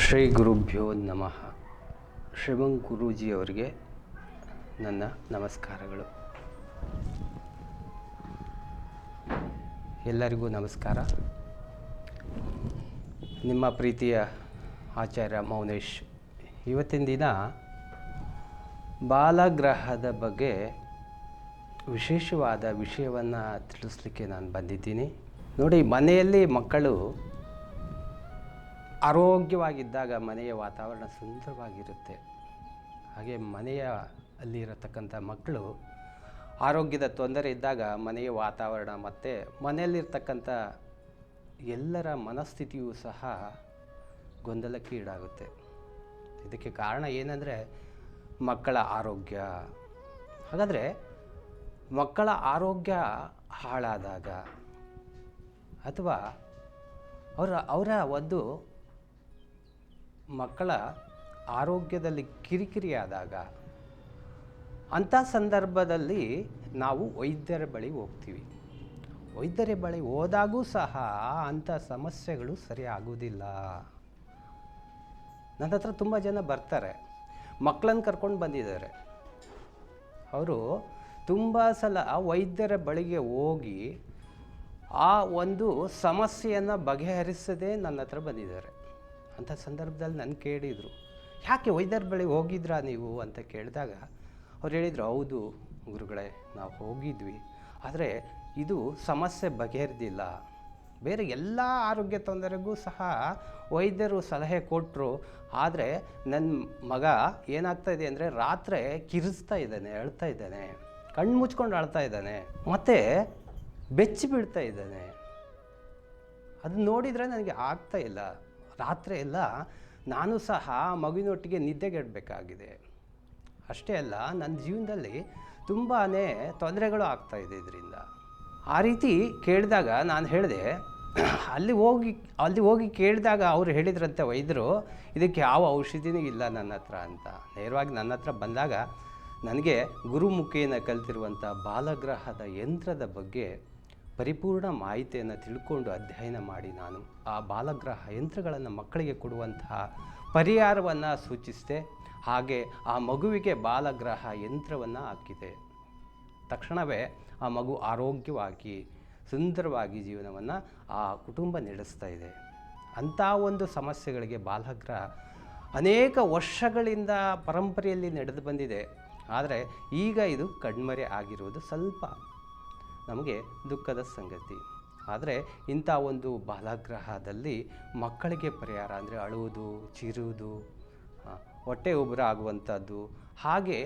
ಶ್ರೀ ಗುರುಭ್ಯೋ ನಮಃ. ಶ್ರೀಮಂತ್ ಗುರೂಜಿಯವರಿಗೆ ನನ್ನ ನಮಸ್ಕಾರಗಳು. ಎಲ್ಲರಿಗೂ ನಮಸ್ಕಾರ. ನಿಮ್ಮ ಪ್ರೀತಿಯ ಆಚಾರ್ಯ ಮೌನೇಶ್. ಇವತ್ತಿನ ದಿನ ಬಾಲಗ್ರಹದ ಬಗ್ಗೆ ವಿಶೇಷವಾದ ವಿಷಯವನ್ನು ತಿಳಿಸ್ಲಿಕ್ಕೆ ನಾನು ಬಂದಿದ್ದೀನಿ. ನೋಡಿ, ಮನೆಯಲ್ಲಿ ಮಕ್ಕಳು ಆರೋಗ್ಯವಾಗಿದ್ದಾಗ ಮನೆಯ ವಾತಾವರಣ ಸುಂದರವಾಗಿರುತ್ತೆ. ಹಾಗೆ ಅಲ್ಲಿರತಕ್ಕಂಥ ಮಕ್ಕಳು ಆರೋಗ್ಯದ ತೊಂದರೆ ಇದ್ದಾಗ ಮನೆಯ ವಾತಾವರಣ ಮತ್ತು ಮನೆಯಲ್ಲಿರ್ತಕ್ಕಂಥ ಎಲ್ಲರ ಮನಸ್ಥಿತಿಯೂ ಸಹ ಗೊಂದಲಕ್ಕೆ ಈಡಾಗುತ್ತೆ. ಇದಕ್ಕೆ ಕಾರಣ ಏನಂದರೆ ಮಕ್ಕಳ ಆರೋಗ್ಯ. ಹಾಗಾದರೆ ಮಕ್ಕಳ ಆರೋಗ್ಯ ಹಾಳಾದಾಗ ಅಥವಾ ಅವರ ಒಂದು ಮಕ್ಕಳ ಆರೋಗ್ಯದಲ್ಲಿ ಕಿರಿಕಿರಿಯಾದಾಗ ಅಂಥ ಸಂದರ್ಭದಲ್ಲಿ ನಾವು ವೈದ್ಯರ ಬಳಿ ಹೋಗ್ತೀವಿ. ವೈದ್ಯರ ಬಳಿ ಹೋದಾಗೂ ಸಹ ಅಂಥ ಸಮಸ್ಯೆಗಳು ಸರಿಯಾಗುವುದಿಲ್ಲ. ನನ್ನ ಹತ್ರ ತುಂಬ ಜನ ಬರ್ತಾರೆ, ಮಕ್ಕಳನ್ನು ಕರ್ಕೊಂಡು ಬಂದಿದ್ದಾರೆ. ಅವರು ತುಂಬ ಸಲ ವೈದ್ಯರ ಬಳಿಗೆ ಹೋಗಿ ಆ ಒಂದು ಸಮಸ್ಯೆಯನ್ನು ಬಗೆಹರಿಸದೆ ನನ್ನ ಹತ್ರ ಬಂದಿದ್ದಾರೆ. ಅಂಥ ಸಂದರ್ಭದಲ್ಲಿ ನನ್ನ ಕೇಳಿದರು, ಯಾಕೆ ವೈದ್ಯರ ಬಳಿ ಹೋಗಿದ್ರಾ ನೀವು ಅಂತ ಕೇಳಿದಾಗ ಅವ್ರು ಹೇಳಿದರು, ಹೌದು ಗುರುಗಳೇ, ನಾವು ಹೋಗಿದ್ವಿ, ಆದರೆ ಇದು ಸಮಸ್ಯೆ ಬಗೆಹರಿದಿಲ್ಲ. ಬೇರೆ ಎಲ್ಲ ಆರೋಗ್ಯ ತೊಂದರೆಗೂ ಸಹ ವೈದ್ಯರು ಸಲಹೆ ಕೊಟ್ಟರು. ಆದರೆ ನನ್ನ ಮಗ ಏನಾಗ್ತಾಯಿದೆ ಅಂದರೆ ರಾತ್ರಿ ಕಿರಿಸ್ತಾ ಇದ್ದಾನೆ, ಅಳ್ತಾ ಇದ್ದಾನೆ, ಕಣ್ಣು ಮುಚ್ಕೊಂಡು ಅಳ್ತಾ ಇದ್ದಾನೆ, ಮತ್ತು ಬೆಚ್ಚಿ ಬೀಳ್ತಾ ಇದ್ದಾನೆ. ಅದು ನೋಡಿದರೆ ನನಗೆ ಆಗ್ತಾ ಇಲ್ಲ. ರಾತ್ರಿ ಎಲ್ಲ ನಾನು ಸಹ ಮಗುವಿನೊಟ್ಟಿಗೆ ನಿದ್ದೆಗೆಡಬೇಕಾಗಿದೆ. ಅಷ್ಟೇ ಅಲ್ಲ, ನನ್ನ ಜೀವನದಲ್ಲಿ ತುಂಬಾ ತೊಂದರೆಗಳು ಆಗ್ತಾಯಿದೆ ಇದರಿಂದ. ಆ ರೀತಿ ಕೇಳಿದಾಗ ನಾನು ಹೇಳಿದೆ, ಅಲ್ಲಿ ಹೋಗಿ ಕೇಳಿದಾಗ ಅವರು ಹೇಳಿದ್ರಂತೆ ವೈದ್ಯರು, ಇದಕ್ಕೆ ಯಾವ ಔಷಧಿನೂ ಇಲ್ಲ ನನ್ನ ಹತ್ರ ಅಂತ. ನೇರವಾಗಿ ನನ್ನ ಹತ್ರ ಬಂದಾಗ ನನಗೆ ಗುರುಮುಖೇನ ಕಲಿತಿರುವಂಥ ಬಾಲಗ್ರಹದ ಯಂತ್ರದ ಬಗ್ಗೆ ಪರಿಪೂರ್ಣ ಮಾಹಿತಿಯನ್ನು ತಿಳ್ಕೊಂಡು ಅಧ್ಯಯನ ಮಾಡಿ ನಾನು ಆ ಬಾಲಗ್ರಹ ಯಂತ್ರಗಳನ್ನು ಮಕ್ಕಳಿಗೆ ಕೊಡುವಂತಹ ಪರಿಹಾರವನ್ನು ಸೂಚಿಸಿದೆ. ಹಾಗೆ ಆ ಮಗುವಿಗೆ ಬಾಲಗ್ರಹ ಯಂತ್ರವನ್ನು ಹಾಕಿದೆ. ತಕ್ಷಣವೇ ಆ ಮಗು ಆರೋಗ್ಯವಾಗಿ ಸುಂದರವಾಗಿ ಜೀವನವನ್ನು ಆ ಕುಟುಂಬ ನಡೆಸ್ತಾ ಇದೆ. ಅಂಥ ಒಂದು ಸಮಸ್ಯೆಗಳಿಗೆ ಬಾಲಗ್ರಹ ಅನೇಕ ವರ್ಷಗಳಿಂದ ಪರಂಪರೆಯಲ್ಲಿ ನಡೆದು ಬಂದಿದೆ. ಆದರೆ ಈಗ ಇದು ಕಣ್ಮರೆ ಆಗಿರುವುದು ಸ್ವಲ್ಪ ನಮಗೆ ದುಃಖದ ಸಂಗತಿ. ಆದರೆ ಇಂಥ ಒಂದು ಬಾಲಗ್ರಹದಲ್ಲಿ ಮಕ್ಕಳಿಗೆ ಪರಿಹಾರ ಅಂದರೆ ಅಳುವುದು, ಚೀರುವುದು, ಹೊಟ್ಟೆ ಉಬ್ಬರ ಆಗುವಂಥದ್ದು, ಹಾಗೆ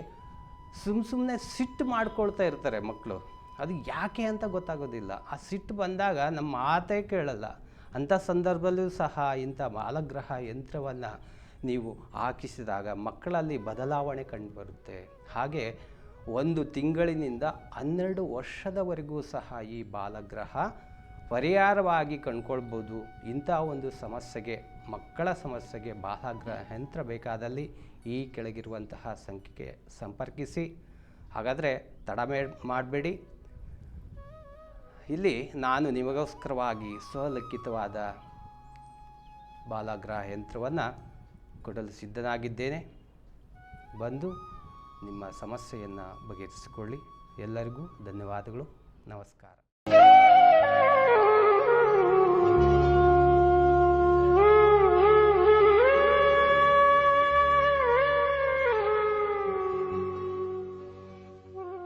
ಸುಮ್ಮನೆ ಸಿಟ್ಟು ಮಾಡ್ಕೊಳ್ತಾ ಇರ್ತಾರೆ ಮಕ್ಕಳು. ಅದು ಯಾಕೆ ಅಂತ ಗೊತ್ತಾಗೋದಿಲ್ಲ. ಆ ಸಿಟ್ಟು ಬಂದಾಗ ನಮ್ಮ ಮಾತೇ ಕೇಳಲ್ಲ. ಅಂಥ ಸಂದರ್ಭದಲ್ಲೂ ಸಹ ಇಂಥ ಬಾಲಗ್ರಹ ಯಂತ್ರವನ್ನು ನೀವು ಹಾಕಿಸಿದಾಗ ಮಕ್ಕಳಲ್ಲಿ ಬದಲಾವಣೆ ಕಂಡುಬರುತ್ತೆ. ಹಾಗೆ 1 ತಿಂಗಳಿನಿಂದ 12 ವರ್ಷದವರೆಗೂ ಸಹ ಈ ಬಾಲಗ್ರಹ ಪರಿಹಾರವಾಗಿ ಕಂಡುಕೊಳ್ಬೋದು. ಇಂಥ ಒಂದು ಸಮಸ್ಯೆಗೆ, ಮಕ್ಕಳ ಸಮಸ್ಯೆಗೆ ಬಾಲಗ್ರಹ ಯಂತ್ರ ಬೇಕಾದಲ್ಲಿ ಈ ಕೆಳಗಿರುವಂತಹ ಸಂಖ್ಯೆಗೆ ಸಂಪರ್ಕಿಸಿ. ಹಾಗಾದರೆ ತಡ ಮಾಡಬೇಡಿ. ಇಲ್ಲಿ ನಾನು ನಿಮಗೋಸ್ಕರವಾಗಿ ಸ್ವಲಿಖಿತವಾದ ಬಾಲಗ್ರಹ ಯಂತ್ರವನ್ನು ಕೊಡಲು ಸಿದ್ಧನಾಗಿದ್ದೇನೆ. ಬಂದು ನಿಮ್ಮ ಸಮಸ್ಯೆಯನ್ನು ಬಗೆಹರಿಸಿಕೊಳ್ಳಿ. ಎಲ್ಲರಿಗೂ ಧನ್ಯವಾದಗಳು. ನಮಸ್ಕಾರ.